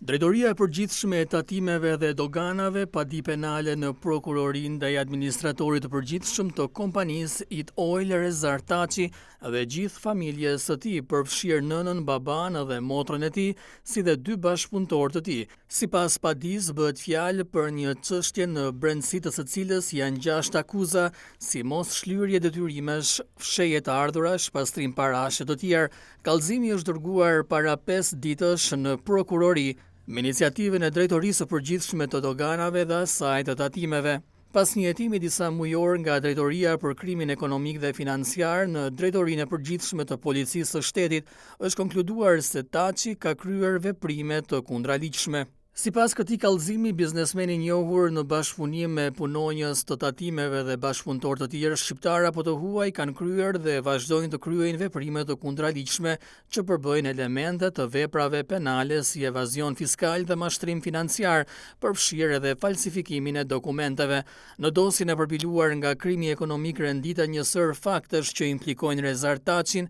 Drejtoria e përgjithshme e tatimeve dhe doganave pa di penale në prokurorinë ndaj administratorit të përgjithshëm të kompanisë It Oil Rezar Taçi dhe gjithë familjes së tij, përfshirë nënën, baban dhe motrën e tij, si dhe dy bashkëpunëtorë të tij. Sipas padisë bëhet fjalë për një çështje në brendësi të së cilës janë 6 akuza, si mos shlyerje detyrimesh, fshehje të ardhurash, pastrim parash e të tjerë. Kallëzimi është dërguar para 5 ditësh në prokurori me iniciativën e Drejtorisë së Përgjithshme të Doganave dhe asaj të tatimeve. Pas një hetimi disa mujor nga Drejtoria për Krimin Ekonomik dhe Financiar në Drejtorinë e Përgjithshme të Policisë së Shtetit, është konkluduar se Taçi ka kryer veprime të kundraligjshme. Sipas këtij kallëzimi, biznesmeni i njohur në bashkëpunim me punonjës të tatimeve dhe bashkëpunëtorë të tjerë shqiptar apo të huaj kanë kryer dhe vazhdojnë të kryejnë veprime të kundraligjshme që përbëjnë elemente të veprave penale si evazion fiskal dhe mashtrim financiar, përfshirë edhe falsifikimin e dokumenteve. Në dosjen e përpiluar nga Krimi Ekonomik rendita një sër faktesh që implikojnë Rezar Taçin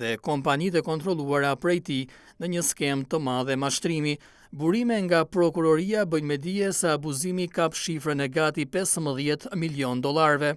dhe kompanitë e kontrolluara prej tij në një skem të madhe mashtrimi. Burime nga prokuroria bëjnë me dije se abuzimi kap shifrën e gati 15 milion dollarëve.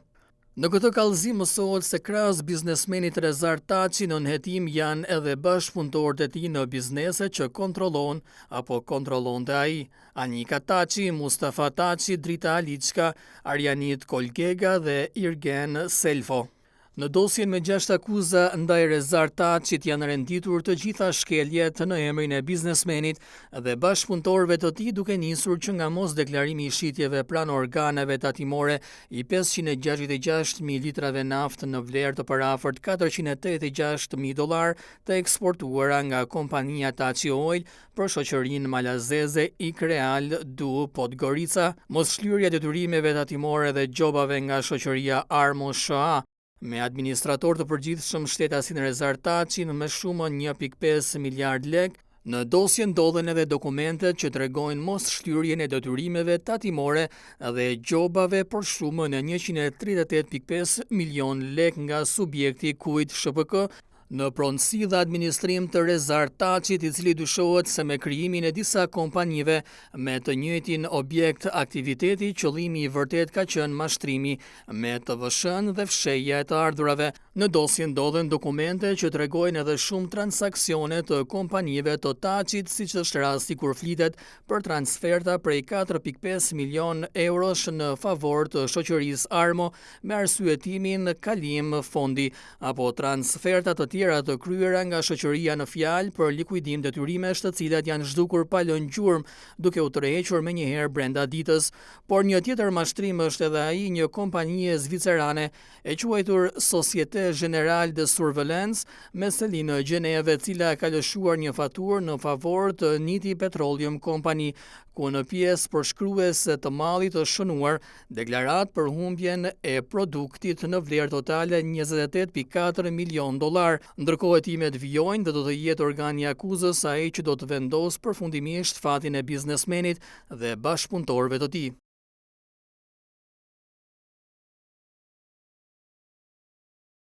Në këtë kallëzim mësohet se krahas biznesmenit Rezar Taçi në hetim janë edhe bashkëpunëtorët e tij në biznese që kontrollon apo kontrollonte ai: Anika Taçi, Mustafa Taçi, Drita Aliçka, Arjanit Kolgega dhe Irgen Selfo. Në dosjen me 6 akuza ndaj Rezar Taçit janë renditur të gjitha shkeljet në emrin e biznesmenit dhe bashkëpunëtorëve të tij, duke nisur që nga mos deklarimi i shitjeve pranë organeve tatimore i 566.000 litrave naftë në vlerë të parafort 486.000 dollar të eksportuara nga kompania Taçi Oil për shoqërinë malazeze Ikreal Du Podgorica, mos shlyerja detyrimeve tatimore dhe gjobave nga shoqëria Armo SHA, me administrator të përgjithshëm shtetasin Rezar Taçi me shumën 1.5 miliard lek. Në dosje ndodhen edhe dokumentet që tregojnë mos shlyerjen e detyrimeve tatimore dhe gjobave për shumën e 138.5 milion lek nga subjekti Kujt SHPK, në pronësi dhe administrim të Rezar Taçit, i cili dyshohet se me krijimin e disa kompanive me të njëjtin objekt aktiviteti, qëllimi i vërtet ka qenë mashtrimi me TVSH-n dhe fshehja e të ardhurave. Në dosje ndodhen dokumente që tregojnë edhe shumë transaksione të kompanive të Taçit, siç është rasti kur flitet për transferta prej 4.5 milion eurosh në favor të shoqërisë Armo me arsyetimin kalim fondi, apo transferta të tjera të kryera nga shoqëria në fjalë për likuidim detyrimesh të cilat janë zhdukur pa lënë gjurmë, duke u tërhequr menjëherë brenda ditës. Por një tjetër mashtrim është edhe ai një kompanie zvicerane e quajtur Societe Generale de Surveillance me seli në Gjenevë, e cila ka lëshuar një faturë në favor të Niti Petroleum Company, ku në pjesë përshkruese të mallit është shënuar deklarat për humbjen e produktit në vlerë totale 28.4 milion dollar. Ndërkohë hetimet vijojnë dhe do të jetë organi akuzës ai që do të vendos përfundimisht fatin e biznesmenit dhe bashkëpunëtorëve të tij.